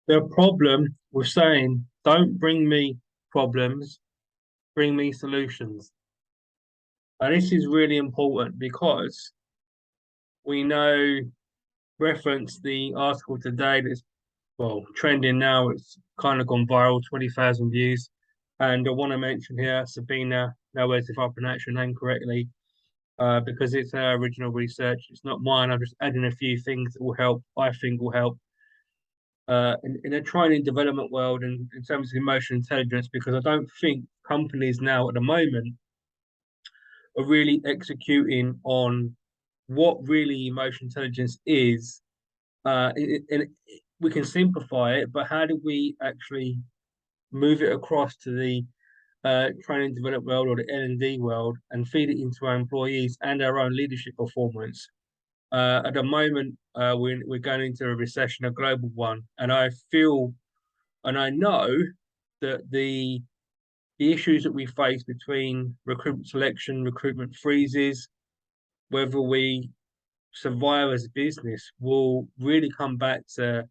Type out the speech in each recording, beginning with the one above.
The problem with saying, don't bring me problems, bring me solutions. And this is really important because we know, reference the article today that's, well, trending now. It's kind of gone viral, 20,000 views. And I want to mention here Sabina, now if I pronounce your name correctly, because it's her original research. It's not mine. I'm just adding a few things that will help, I think will help in a training development world and in terms of emotional intelligence, because I don't think companies now at the moment are really executing on what really emotional intelligence is. We can simplify it, but how do we actually move it across to the training development world or the L&D world and feed it into our employees and our own leadership performance? At the moment, we're going into a recession, a global one, and I feel and I know that the issues that we face between recruitment selection, recruitment freezes, whether we survive as a business, will really come back to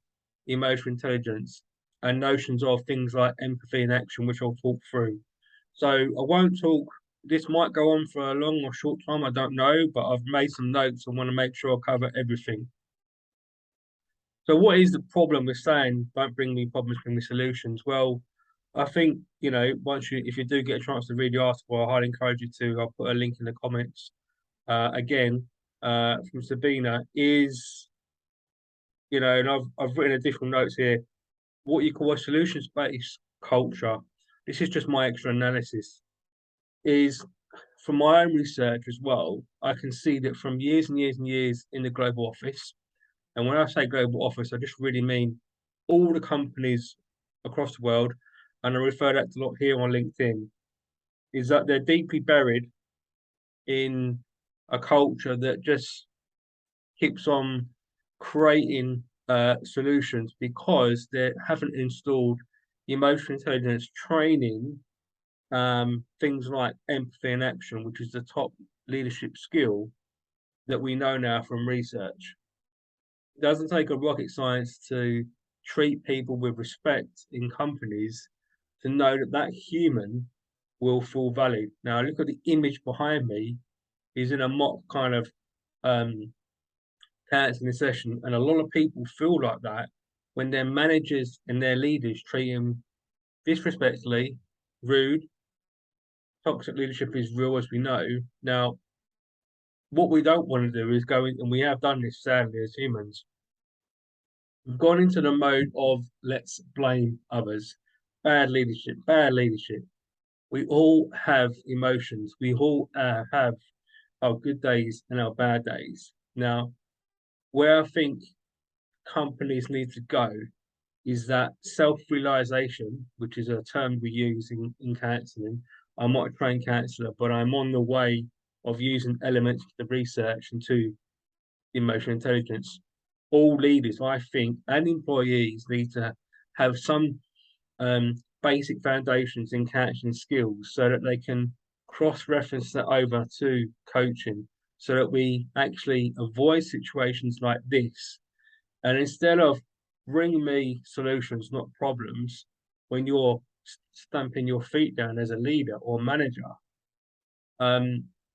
emotional intelligence and notions of things like empathy and action, which I'll talk through. So I won't talk. This might go on for a long or short time, I don't know, but I've made some notes. I want to make sure I cover everything. So what is the problem with saying don't bring me problems, bring me solutions? Well, I think, if you do get a chance to read the article, I highly encourage you to. I'll put a link in the comments. Again, from Sabina is, and I've written additional notes here, what you call a solutions-based culture. This is just my extra analysis. Is from my own research as well, I can see that from years and years and years in the global office, and when I say global office, I just really mean all the companies across the world, and I refer that to a lot here on LinkedIn, is that they're deeply buried in a culture that just keeps on creating solutions because they haven't installed emotional intelligence training, things like empathy and action, which is the top leadership skill that we know now from research. It doesn't take a rocket science to treat people with respect in companies to know that that human will feel valued. Now, look at the image behind me. He's in a mock kind of counseling session, and a lot of people feel like that when their managers and their leaders treat them disrespectfully, rude. Toxic leadership is real, as we know. Now, what we don't want to do is go in, and we have done this sadly as humans. We've gone into the mode of let's blame others. Bad leadership, bad leadership. We all have emotions. We all have our good days and our bad days. Now, where I think companies need to go is that self-realization, which is a term we use in counseling. I'm not a trained counselor, but I'm on the way of using elements of the research into emotional intelligence. All leaders, I think, and employees need to have some basic foundations in counseling skills so that they can cross-reference that over to coaching so that we actually avoid situations like this. And instead of bring me solutions, not problems, when you're stamping your feet down as a leader or manager,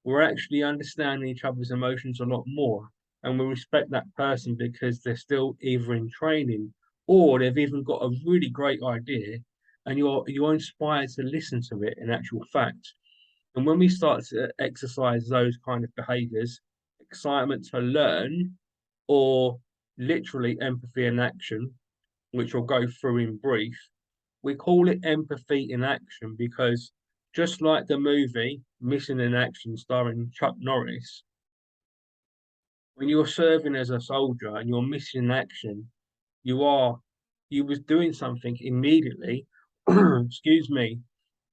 we're actually understanding each other's emotions a lot more. And we respect that person because they're still either in training or they've even got a really great idea and you're inspired to listen to it in actual fact. And when we start to exercise those kind of behaviors, excitement to learn, or literally empathy in action, which we'll go through in brief, we call it empathy in action because just like the movie Missing in Action starring Chuck Norris, when you're serving as a soldier and you're missing in action, you was doing something immediately, excuse me,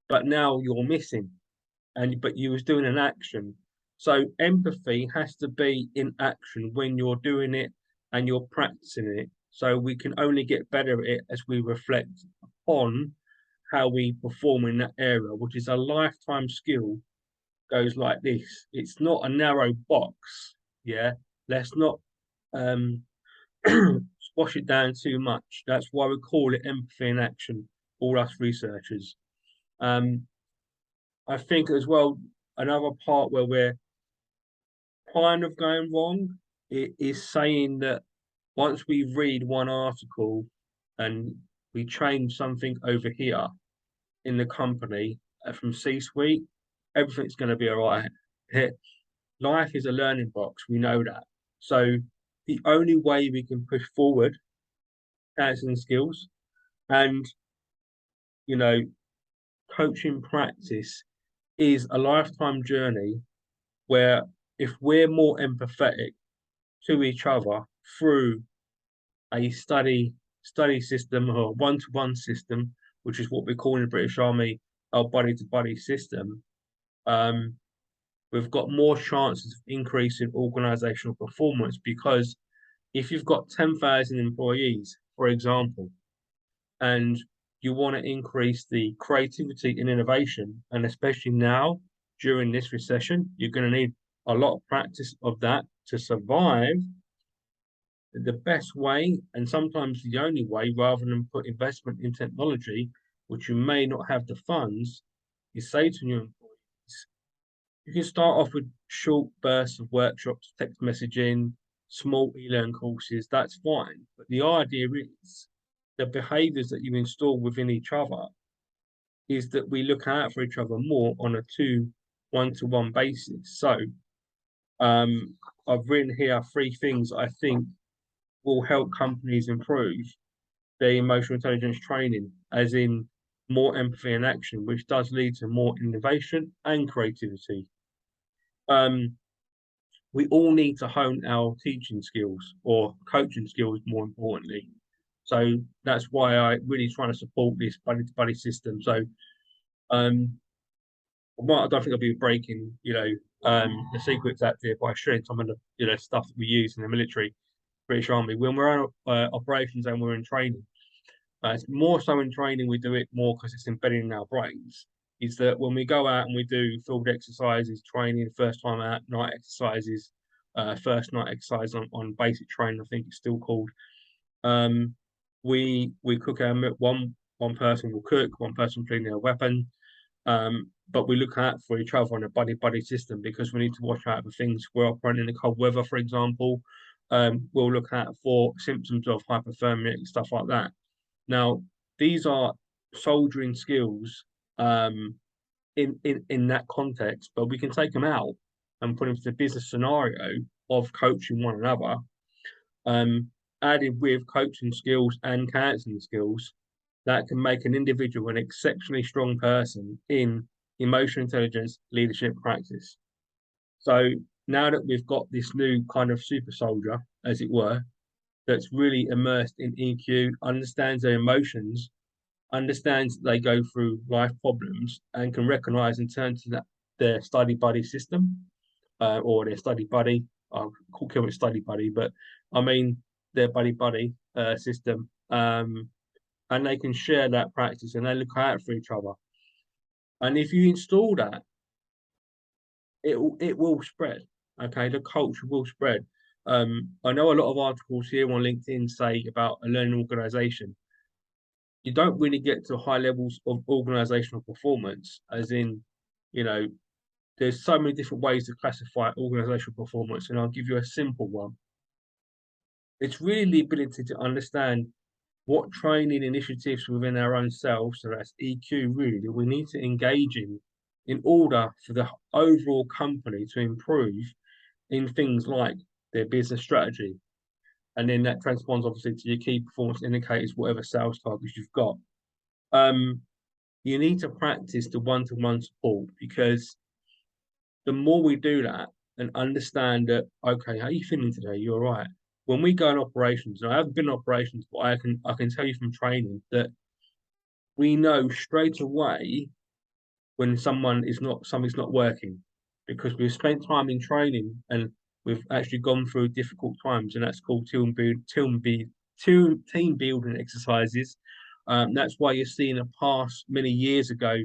but now you're missing but you was doing an action. So empathy has to be in action when you're doing it and you're practicing it. So we can only get better at it as we reflect on how we perform in that area, which is a lifetime skill. Goes like this. It's not a narrow box. Yeah. Let's not excuse squash it down too much. That's why we call it empathy in action, all us researchers. I think as well, another part where we're kind of going wrong is saying that once we read one article and we change something over here in the company from C-suite, everything's going to be all right. Life is a learning box. We know that. So the only way we can push forward counseling skills and, you know, coaching practice is a lifetime journey where if we're more empathetic to each other through a study system or one-to-one system, which is what we call in the British Army our buddy-to-buddy system, we've got more chances of increasing organisational performance because if you've got 10,000 employees, for example, and you want to increase the creativity and innovation, and especially now during this recession, you're going to need a lot of practice of that to survive. The best way, and sometimes the only way, rather than put investment in technology, which you may not have the funds, is say to your employees, you can start off with short bursts of workshops, text messaging, small e-learn courses, that's fine. But the idea is the behaviors that you install within each other is that we look out for each other more on a one-to-one basis. So I've written here 3 things I think will help companies improve their emotional intelligence training, as in more empathy and action, which does lead to more innovation and creativity. We all need to hone our teaching skills or coaching skills, more importantly. So that's why I really trying to support this buddy-to-buddy system. So I don't think I'll be breaking, the secrets out there by sharing some of the, stuff that we use in the military, British Army. When we're on operations and we're in training, it's more so in training we do it more because it's embedded in our brains. Is that when we go out and we do field exercises, training, first time out, night exercises, first night exercise on basic training, I think it's still called. We cook our meal. One person will cook, one person clean their weapon. But we look out for each other on a buddy system because we need to watch out for things. We're operating in the cold weather, for example. We'll look out for symptoms of hypothermia and stuff like that. Now, these are soldiering skills in that context, but we can take them out and put them into the business scenario of coaching one another, added with coaching skills and counseling skills that can make an individual an exceptionally strong person in emotional intelligence leadership practice. So now that we've got this new kind of super soldier, as it were, that's really immersed in EQ, understands their emotions, understands that they go through life problems, and can recognize and turn to their study buddy system or their study buddy. I'll call it study buddy, but I mean their buddy system. And they can share that practice and they look out for each other. And if you install that, it will spread. Okay, the culture will spread. I know a lot of articles here on LinkedIn say about a learning organization. You don't really get to high levels of organizational performance, as in, there's so many different ways to classify organizational performance, and I'll give you a simple one. It's really the ability to understand what training initiatives within our own selves, so that's EQ really, we need to engage in order for the overall company to improve in things like their business strategy. And then that transponds obviously to your key performance indicators, whatever sales targets you've got. You need to practice the one-to-one support because the more we do that and understand that, okay, how are you feeling today? You're all right. When we go in operations, and I haven't been in operations, but I can tell you from training that we know straight away when something's not working because we've spent time in training and we've actually gone through difficult times, and that's called team building exercises. That's why you're seeing a past many years ago,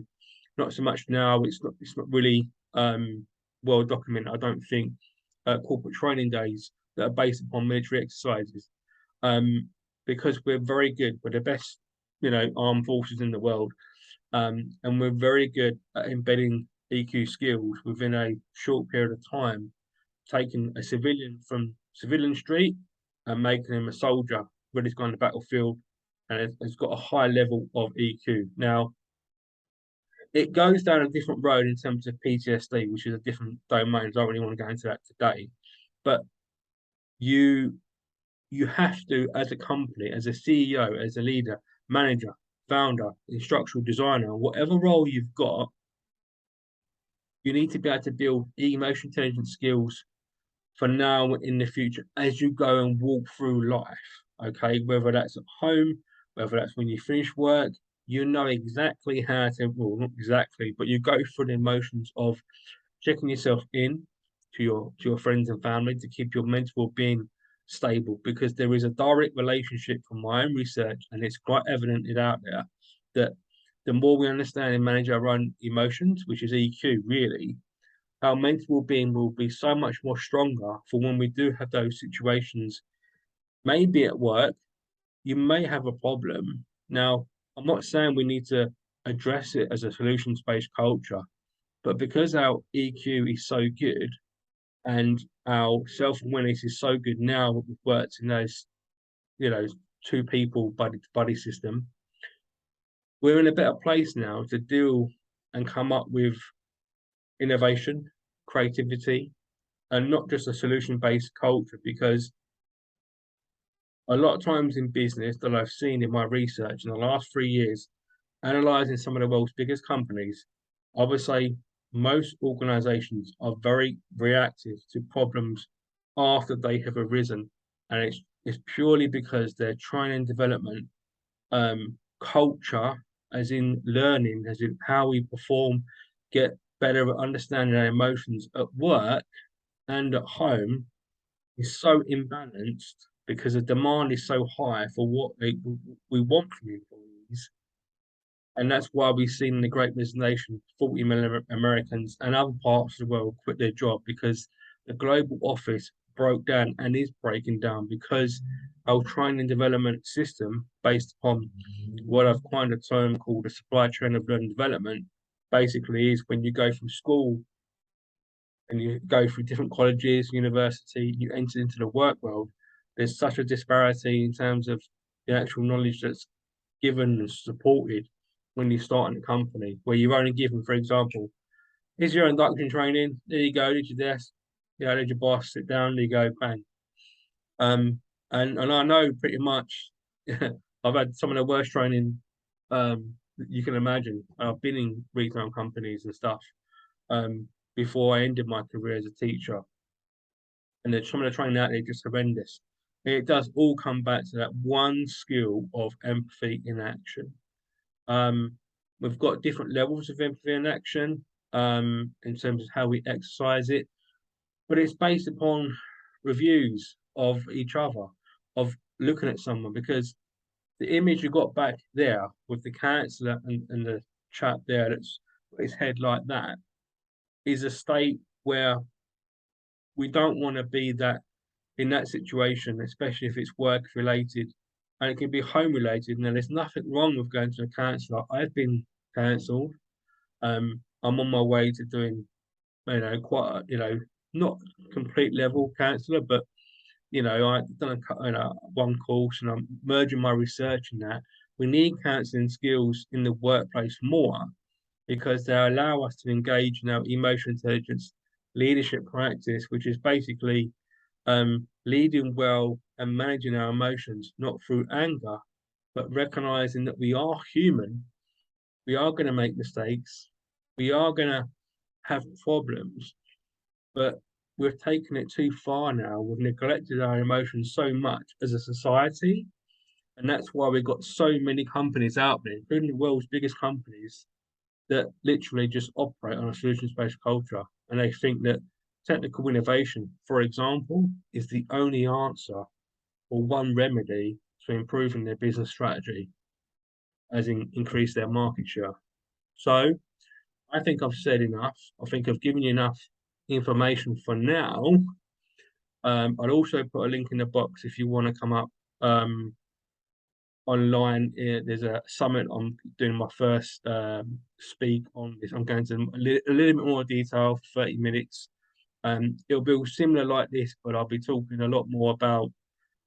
not so much now. It's not really well documented, I don't think. Corporate training days that are based upon military exercises. because we're very good. We're the best, armed forces in the world, and we're very good at embedding EQ skills within a short period of time, taking a civilian from civilian street and making him a soldier ready to go on the battlefield, and it's got a high level of EQ. Now, it goes down a different road in terms of PTSD, which is a different domain. I don't really want to go into that today, but you you have to, as a company, as a CEO, as a leader, manager, founder, instructional designer, whatever role you've got, you need to be able to build emotional intelligence skills for now and in the future as you go and walk through life. Okay, whether that's at home, whether that's when you finish work, you know exactly how to, well, not exactly, but you go through the emotions of checking yourself in to your friends and family to keep your mental well-being stable, because there is a direct relationship from my own research, and it's quite evident it out there, that the more we understand and manage our own emotions, which is EQ really, our mental well-being will be so much more stronger for when we do have those situations. Maybe at work, you may have a problem. Now, I'm not saying we need to address it as a solutions-based culture, but because our EQ is so good and our self-awareness is so good now that we've worked in those, you know, two people buddy to buddy system, we're in a better place now to deal and come up with innovation, creativity, and not just a solution-based culture. Because a lot of times in business that I've seen in my research in the last 3 years, analyzing some of the world's biggest companies, I would say most organizations are very reactive to problems after they have arisen. And it's purely because their training and development, culture, as in learning, as in how we perform, get better at understanding our emotions at work and at home, is so imbalanced because the demand is so high for what we want from employees. And that's why we've seen in the Great Resignation, 40 million Americans and other parts of the world quit their job, because the global office broke down and is breaking down, because our training and development system, based upon what I've coined a term called the supply chain of learning development, basically is when you go from school and you go through different colleges, university, you enter into the work world, there's such a disparity in terms of the actual knowledge that's given and supported when you start in a company, where you're only given, for example, here's your induction training, there you go, there's your desk, there's your boss, sit down, there you go, bang. And I know pretty much I've had some of the worst training you can imagine. I've been in retail companies and stuff before I ended my career as a teacher, and then some of the training out there is just horrendous. It does all come back to that one skill of empathy in action. We've got different levels of empathy in action in terms of how we exercise it, but it's based upon reviews of each other, of looking at someone, because the image you got back there with the counsellor and the chap there that's got his head like that is a state where we don't want to be that in that situation, especially if it's work related, and it can be home related. And there's nothing wrong with going to a counsellor. I've been counselled. I'm on my way to doing, quite, not complete level counsellor, but I've done one course, and I'm merging my research in that. We need counselling skills in the workplace more, because they allow us to engage in our emotional intelligence leadership practice, which is basically leading well and managing our emotions, not through anger, but recognizing that we are human, we are going to make mistakes, we are going to have problems, but we've taken it too far now. We've neglected our emotions so much as a society. And that's why we've got so many companies out there, including the world's biggest companies, that literally just operate on a solutions-based culture. And they think that technical innovation, for example, is the only answer or one remedy to improving their business strategy, as in increase their market share. So I think I've said enough. I think I've given you enough information for now. I'll also put a link in the box if you want to come up online. There's a summit. I'm doing my first speak on this. I'm going to a little bit more detail, 30 minutes. It'll be similar like this, but I'll be talking a lot more about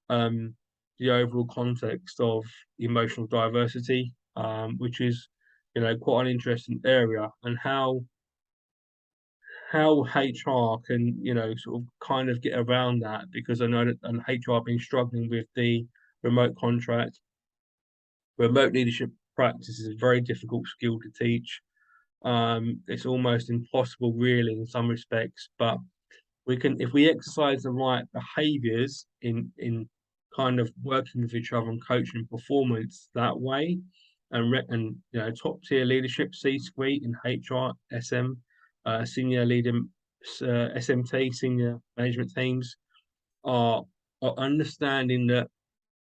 um, the overall context of emotional diversity, which is, quite an interesting area, and how HR can, sort of kind of get around that, because I know that HR have been struggling with the remote contract. Remote leadership practice is a very difficult skill to teach. It's almost impossible, really, in some respects, but we can, if we exercise the right behaviors in kind of working with each other and coaching performance that way, and top tier leadership, C-suite in HR, SM, senior leading, SMT, senior management teams are understanding that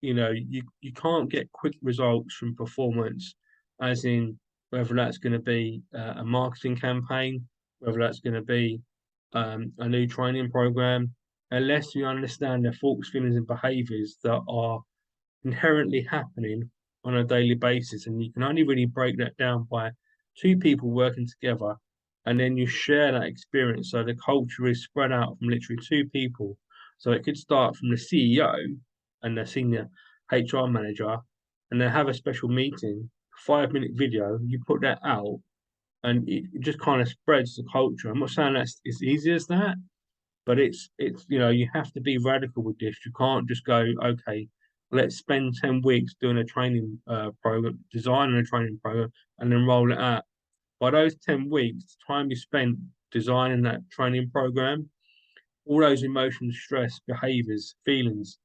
you can't get quick results from performance, as in whether that's going to be a marketing campaign, whether that's going to be a new training program, unless you understand the thoughts, feelings, and behaviors that are inherently happening on a daily basis. And you can only really break that down by two people working together, and then you share that experience. So the culture is spread out from literally two people. So it could start from the CEO and the senior HR manager, and they have a special meeting, 5 minute video, you put that out, and it just kind of spreads the culture. I'm not saying that's as easy as that, but it's you have to be radical with this. You can't just go, okay, let's spend 10 weeks doing a training program, designing a training program, and then roll it out. By those 10 weeks, the time you spent designing that training program, all those emotions, stress, behaviors, feelings,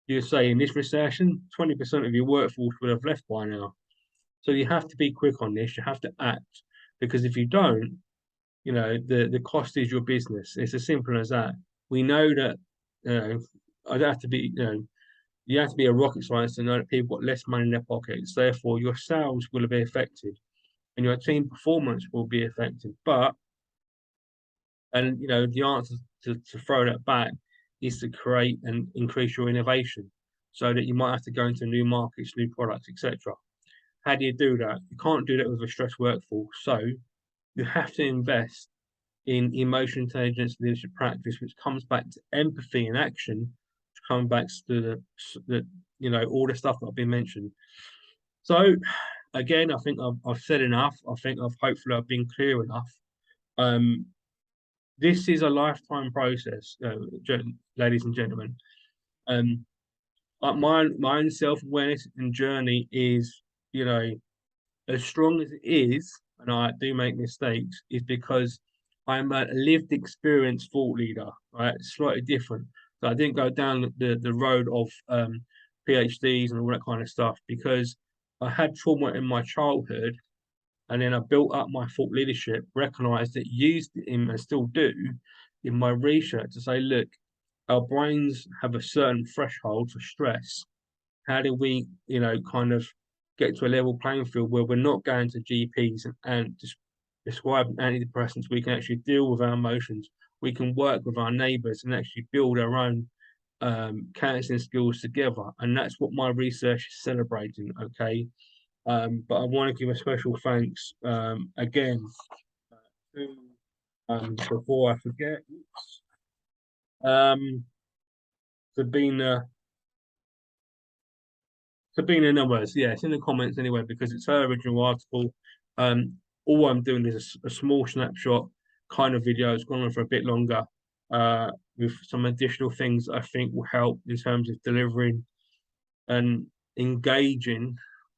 you say in this recession, 20% of your workforce would have left by now. So you have to be quick on this. You have to act, because if you don't, the cost is your business. It's as simple as that. We know that, I'd have to be, you have to be a rocket scientist to know that people got less money in their pockets. Therefore, your sales will be affected, and your team performance will be affected. And the answer to throw that back is to create and increase your innovation, so that you might have to go into new markets, new products, etc. How do you do that? You can't do that with a stressed workforce. So you have to invest in emotional intelligence leadership practice, which comes back to empathy and action, which comes back to all the stuff that I've been mentioned. So again, I think I've said enough. I think hopefully I've been clear enough. This is a lifetime process, ladies and gentlemen. Um, my own self awareness and journey is, as strong as it is, and I do make mistakes, is because I'm a lived experience thought leader, right? It's slightly different. So I didn't go down the road of PhDs and all that kind of stuff, because I had trauma in my childhood, and then I built up my thought leadership, recognized it, used it in, and still do in my research to say, look, our brains have a certain threshold for stress. How do we, kind of get to a level playing field where we're not going to GPs and just prescribe antidepressants? We can actually deal with our emotions. We can work with our neighbours and actually build our own counselling skills together. And that's what my research is celebrating, okay? But I want to give a special thanks again to, before I forget, Sabina. Sabina numbers, yeah, it's in the comments anyway, because it's her original article. All I'm doing is a small snapshot kind of video. It's gone on for a bit longer, with some additional things I think will help in terms of delivering and engaging,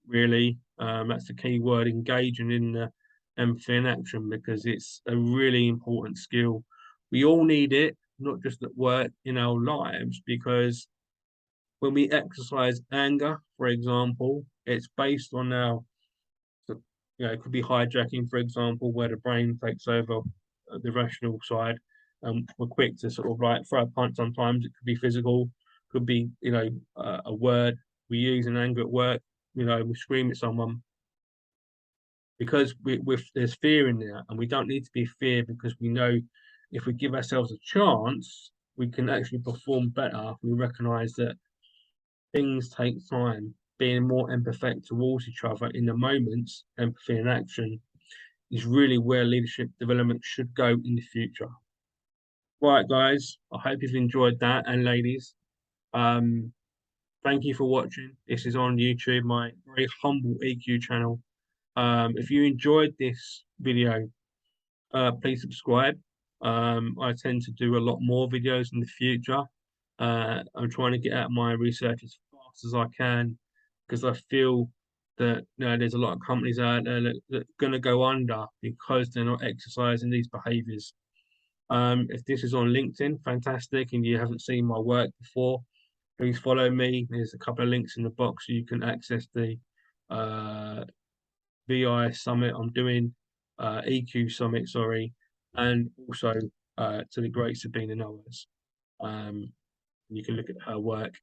really. That's the key word, engaging in the empathy and action, because it's a really important skill. We all need it, not just at work, in our lives, because when we exercise anger, for example, it's based on our, it could be hijacking, for example, where the brain takes over the rational side. We're quick to sort of like throw a punch sometimes. It could be physical, could be, a word we use in anger at work. We scream at someone because there's fear in there, and we don't need to be fear, because we know if we give ourselves a chance, we can actually perform better. We recognize that things take time. being more empathetic towards each other in the moments, empathy and action, is really where leadership development should go in the future. Right, guys, I hope you've enjoyed that, and ladies. Um, Thank you for watching. This is on YouTube, my very humble EQ channel. If you enjoyed this video, please subscribe. I tend to do a lot more videos in the future. I'm trying to get out my research as fast as I can because I feel that there's a lot of companies out there that are going to go under because they're not exercising these behaviors. If this is on LinkedIn, fantastic, and you haven't seen my work before, please follow me. There's a couple of links in the box so you can access the uh, VI summit I'm doing, EQ summit, sorry, and also to the great Sabina Knowles. You can look at her work.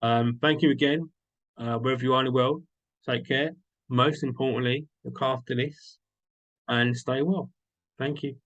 Thank you again. Wherever you are in the world, take care. Most importantly, look after this and stay well. Thank you.